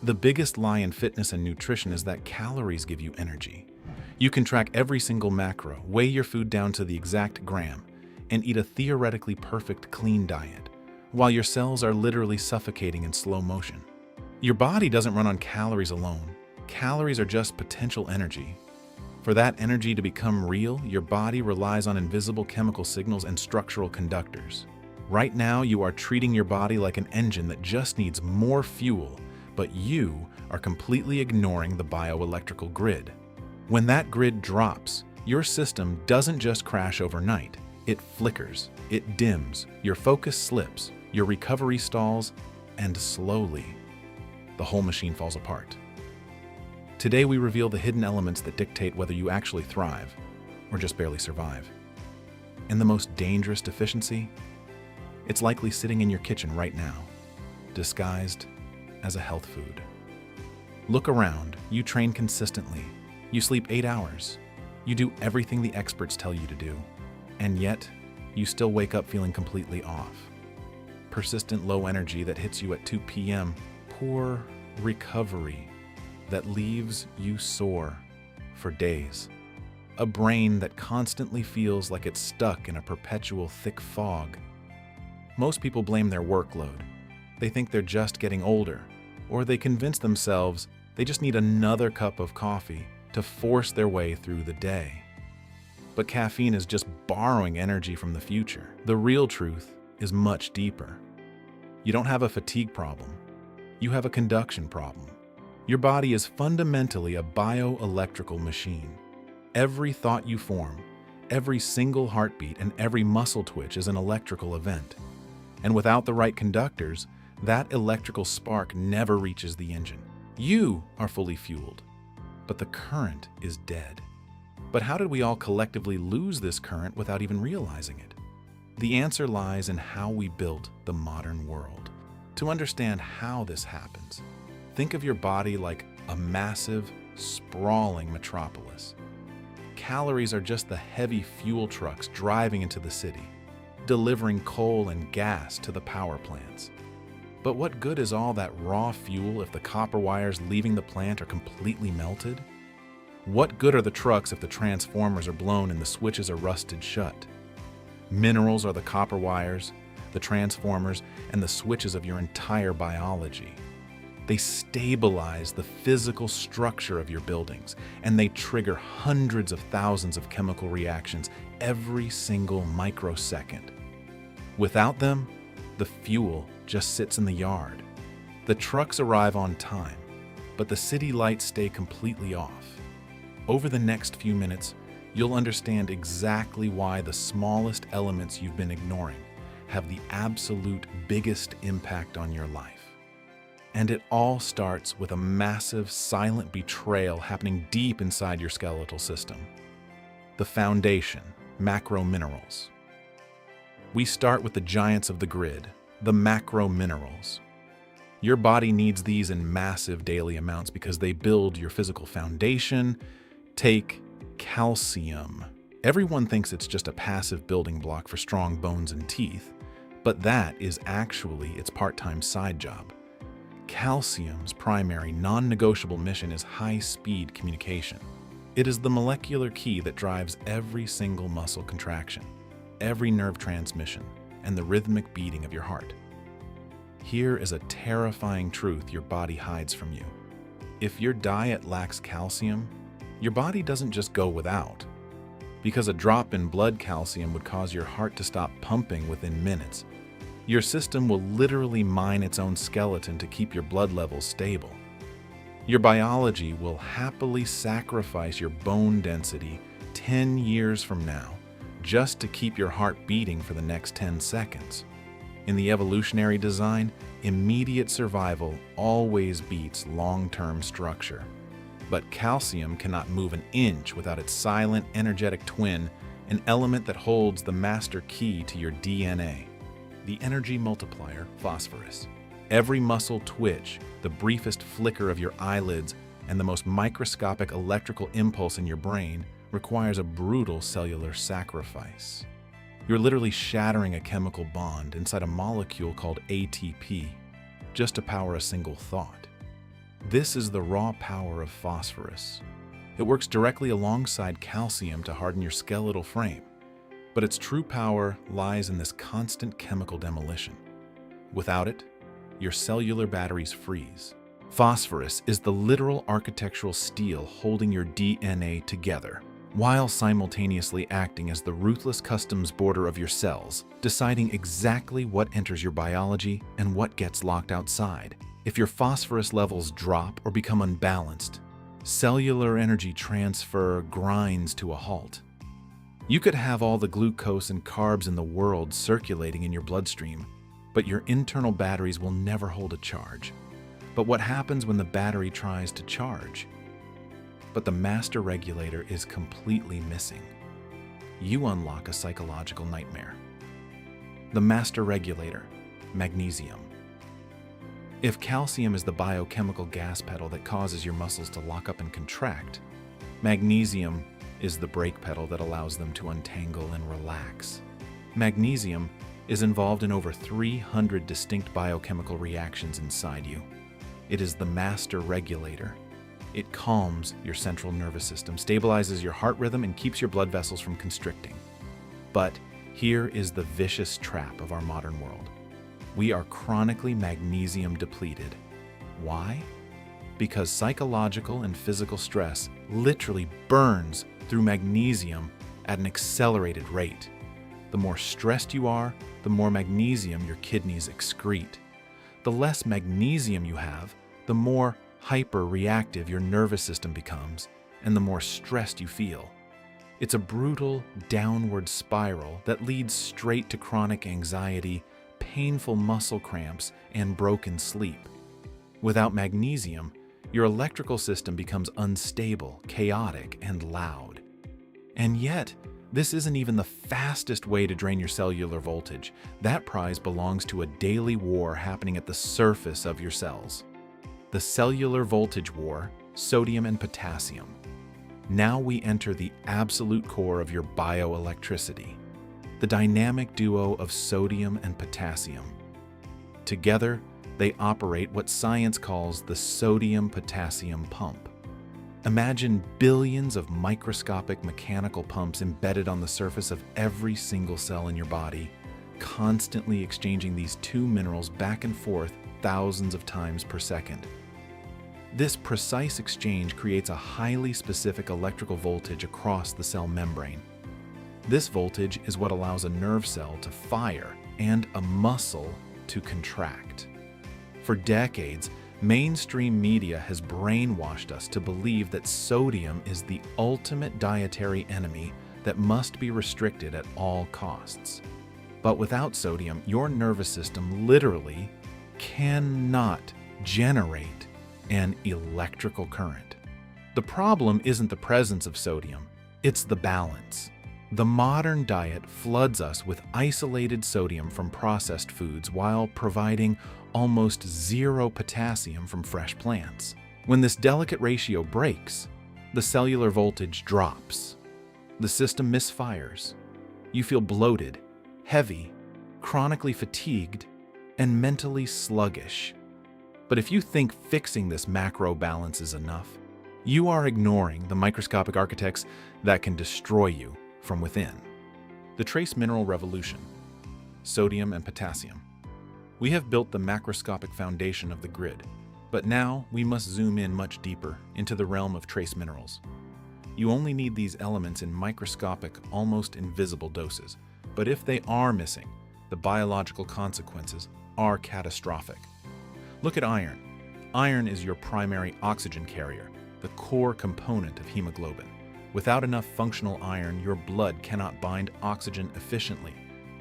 The biggest lie in fitness and nutrition is that calories give you energy. You can track every single macro, weigh your food down to the exact gram, and eat a theoretically perfect clean diet, while your cells are literally suffocating in slow motion. Your body doesn't run on calories alone. Calories are just potential energy. For that energy to become real, your body relies on invisible chemical signals and structural conductors. Right now, you are treating your body like an engine that just needs more fuel, but you are completely ignoring the bioelectrical grid. When that grid drops, your system doesn't just crash overnight. It flickers, it dims, your focus slips, your recovery stalls, and slowly, the whole machine falls apart. Today, we reveal the hidden elements that dictate whether you actually thrive or just barely survive. And the most dangerous deficiency? It's likely sitting in your kitchen right now, disguised as a health food. Look around. You train consistently. You sleep 8 hours. You do everything the experts tell you to do. And yet, you still wake up feeling completely off. Persistent low energy that hits you at 2 p.m. Poor recovery that leaves you sore for days. A brain that constantly feels like it's stuck in a perpetual thick fog. Most people blame their workload. They think they're just getting older, or they convince themselves they just need another cup of coffee to force their way through the day. But caffeine is just borrowing energy from the future. The real truth is much deeper. You don't have a fatigue problem. You have a conduction problem. Your body is fundamentally a bioelectrical machine. Every thought you form, every single heartbeat, and every muscle twitch is an electrical event. And without the right conductors, that electrical spark never reaches the engine. You are fully fueled, but the current is dead. But how did we all collectively lose this current without even realizing it? The answer lies in how we built the modern world. To understand how this happens, think of your body like a massive, sprawling metropolis. Calories are just the heavy fuel trucks driving into the city, delivering coal and gas to the power plants. But what good is all that raw fuel if the copper wires leaving the plant are completely melted? What good are the trucks if the transformers are blown and the switches are rusted shut? Minerals are the copper wires, the transformers, and the switches of your entire biology. They stabilize the physical structure of your buildings, and they trigger hundreds of thousands of chemical reactions every single microsecond. Without them, the fuel just sits in the yard. The trucks arrive on time, but the city lights stay completely off. Over the next few minutes, you'll understand exactly why the smallest elements you've been ignoring have the absolute biggest impact on your life. And it all starts with a massive, silent betrayal happening deep inside your skeletal system. The foundation, macro minerals. We start with the giants of the grid, the macro minerals. Your body needs these in massive daily amounts because they build your physical foundation. Take calcium. Everyone thinks it's just a passive building block for strong bones and teeth, but that is actually its part-time side job. Calcium's primary, non-negotiable mission is high-speed communication. It is the molecular key that drives every single muscle contraction, every nerve transmission, and the rhythmic beating of your heart. Here is a terrifying truth your body hides from you. If your diet lacks calcium, your body doesn't just go without. Because a drop in blood calcium would cause your heart to stop pumping within minutes, your system will literally mine its own skeleton to keep your blood levels stable. Your biology will happily sacrifice your bone density 10 years from now just to keep your heart beating for the next 10 seconds. In the evolutionary design, immediate survival always beats long-term structure. But calcium cannot move an inch without its silent, energetic twin, an element that holds the master key to your DNA. The energy multiplier, phosphorus. Every muscle twitch, the briefest flicker of your eyelids, and the most microscopic electrical impulse in your brain requires a brutal cellular sacrifice. You're literally shattering a chemical bond inside a molecule called ATP just to power a single thought. This is the raw power of phosphorus. It works directly alongside calcium to harden your skeletal frame, but its true power lies in this constant chemical demolition. Without it, your cellular batteries freeze. Phosphorus is the literal architectural steel holding your DNA together, while simultaneously acting as the ruthless customs border of your cells, deciding exactly what enters your biology and what gets locked outside. If your phosphorus levels drop or become unbalanced, cellular energy transfer grinds to a halt. You could have all the glucose and carbs in the world circulating in your bloodstream, but your internal batteries will never hold a charge. But what happens when the battery tries to charge? But the master regulator is completely missing. You unlock a psychological nightmare. The master regulator, magnesium. If calcium is the biochemical gas pedal that causes your muscles to lock up and contract, magnesium is the brake pedal that allows them to untangle and relax. Magnesium is involved in over 300 distinct biochemical reactions inside you. It is the master regulator. It calms your central nervous system, stabilizes your heart rhythm, and keeps your blood vessels from constricting. But here is the vicious trap of our modern world. We are chronically magnesium depleted. Why? Because psychological and physical stress literally burns through magnesium at an accelerated rate. The more stressed you are, the more magnesium your kidneys excrete. The less magnesium you have, the more hyper-reactive your nervous system becomes, and the more stressed you feel. It's a brutal downward spiral that leads straight to chronic anxiety, painful muscle cramps, and broken sleep. Without magnesium, your electrical system becomes unstable, chaotic, and loud. And yet, this isn't even the fastest way to drain your cellular voltage. That prize belongs to a daily war happening at the surface of your cells. The cellular voltage war, sodium and potassium. Now we enter the absolute core of your bioelectricity, the dynamic duo of sodium and potassium. Together, they operate what science calls the sodium-potassium pump. Imagine billions of microscopic mechanical pumps embedded on the surface of every single cell in your body, constantly exchanging these two minerals back and forth thousands of times per second. This precise exchange creates a highly specific electrical voltage across the cell membrane. This voltage is what allows a nerve cell to fire and a muscle to contract. For decades, mainstream media has brainwashed us to believe that sodium is the ultimate dietary enemy that must be restricted at all costs. But without sodium, your nervous system literally cannot generate an electrical current. The problem isn't the presence of sodium, it's the balance. The modern diet floods us with isolated sodium from processed foods while providing almost zero potassium from fresh plants. When this delicate ratio breaks, the cellular voltage drops. The system misfires. You feel bloated, heavy, chronically fatigued, and mentally sluggish. But if you think fixing this macro balance is enough, you are ignoring the microscopic architects that can destroy you from within. The trace mineral revolution, sodium and potassium. We have built the macroscopic foundation of the grid, but now we must zoom in much deeper into the realm of trace minerals. You only need these elements in microscopic, almost invisible doses, but if they are missing, the biological consequences are catastrophic. Look at iron. Iron is your primary oxygen carrier, the core component of hemoglobin. Without enough functional iron, your blood cannot bind oxygen efficiently.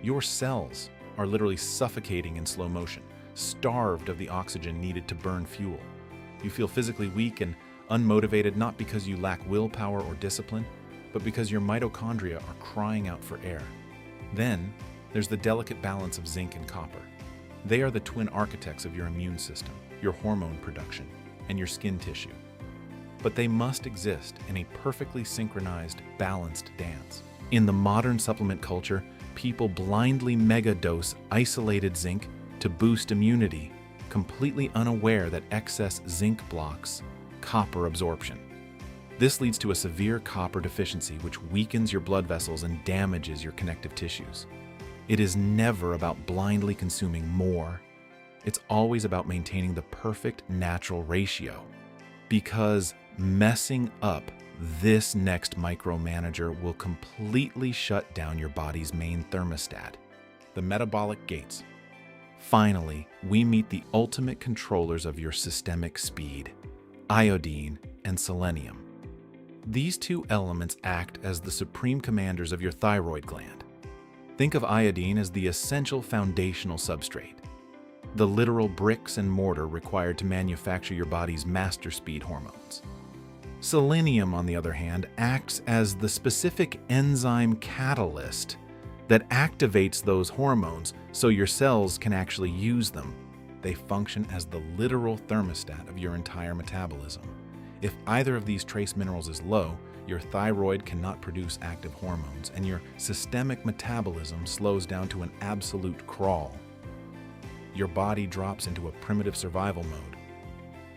Your cells are literally suffocating in slow motion, starved of the oxygen needed to burn fuel. You feel physically weak and unmotivated not because you lack willpower or discipline, but because your mitochondria are crying out for air. Then, there's the delicate balance of zinc and copper. They are the twin architects of your immune system, your hormone production, and your skin tissue. But they must exist in a perfectly synchronized, balanced dance. In the modern supplement culture, people blindly megadose isolated zinc to boost immunity, completely unaware that excess zinc blocks copper absorption. This leads to a severe copper deficiency, which weakens your blood vessels and damages your connective tissues. It is never about blindly consuming more. It's always about maintaining the perfect natural ratio, because messing up this next micromanager will completely shut down your body's main thermostat, the metabolic gates. Finally, we meet the ultimate controllers of your systemic speed, iodine and selenium. These two elements act as the supreme commanders of your thyroid gland. Think of iodine as the essential foundational substrate, the literal bricks and mortar required to manufacture your body's master speed hormones. Selenium, on the other hand, acts as the specific enzyme catalyst that activates those hormones so your cells can actually use them. They function as the literal thermostat of your entire metabolism. If either of these trace minerals is low, your thyroid cannot produce active hormones, and your systemic metabolism slows down to an absolute crawl. Your body drops into a primitive survival mode.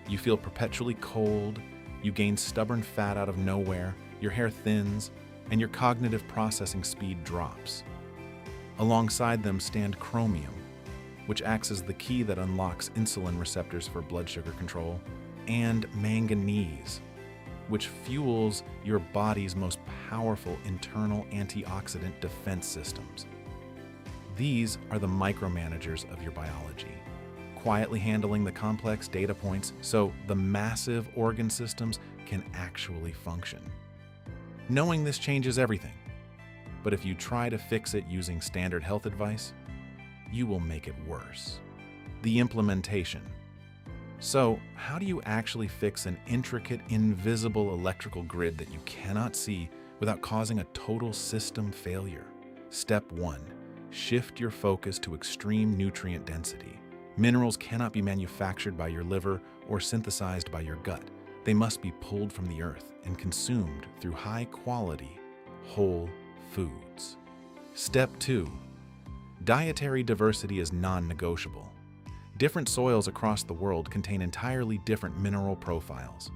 You feel perpetually cold, you gain stubborn fat out of nowhere, your hair thins, and your cognitive processing speed drops. Alongside them stand chromium, which acts as the key that unlocks insulin receptors for blood sugar control, and manganese, which fuels your body's most powerful internal antioxidant defense systems. These are the micromanagers of your biology, quietly handling the complex data points so the massive organ systems can actually function. Knowing this changes everything, but if you try to fix it using standard health advice, you will make it worse. The implementation. So, how do you actually fix an intricate, invisible electrical grid that you cannot see without causing a total system failure? Step 1. Shift your focus to extreme nutrient density. Minerals cannot be manufactured by your liver or synthesized by your gut. They must be pulled from the earth and consumed through high-quality, whole foods. Step 2. Dietary diversity is non-negotiable. Different soils across the world contain entirely different mineral profiles.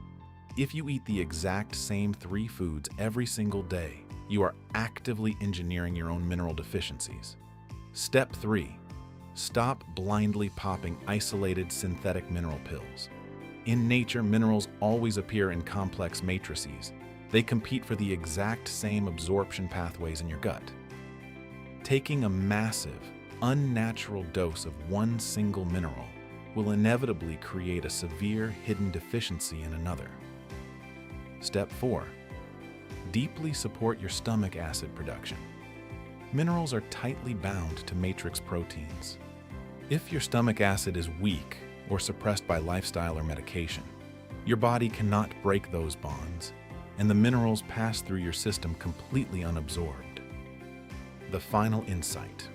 If you eat the exact same 3 foods every single day, you are actively engineering your own mineral deficiencies. Step 3. Stop blindly popping isolated synthetic mineral pills. In nature, minerals always appear in complex matrices. They compete for the exact same absorption pathways in your gut. Taking a massive, unnatural dose of one single mineral will inevitably create a severe hidden deficiency in another. Step 4. Deeply support your stomach acid production. Minerals are tightly bound to matrix proteins. If your stomach acid is weak or suppressed by lifestyle or medication, your body cannot break those bonds, and the minerals pass through your system completely unabsorbed. The final insight.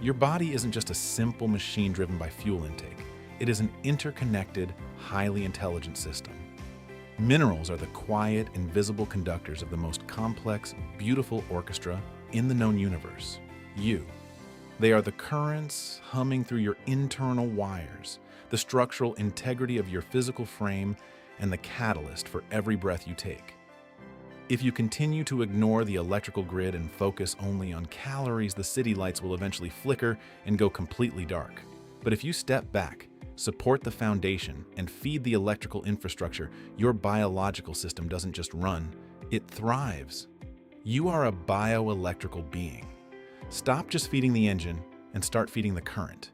Your body isn't just a simple machine driven by fuel intake. It is an interconnected, highly intelligent system. Minerals are the quiet, invisible conductors of the most complex, beautiful orchestra in the known universe, you. They are the currents humming through your internal wires, the structural integrity of your physical frame, and the catalyst for every breath you take. If you continue to ignore the electrical grid and focus only on calories, the city lights will eventually flicker and go completely dark. But if you step back, support the foundation, and feed the electrical infrastructure, your biological system doesn't just run, it thrives. You are a bioelectrical being. Stop just feeding the engine and start feeding the current.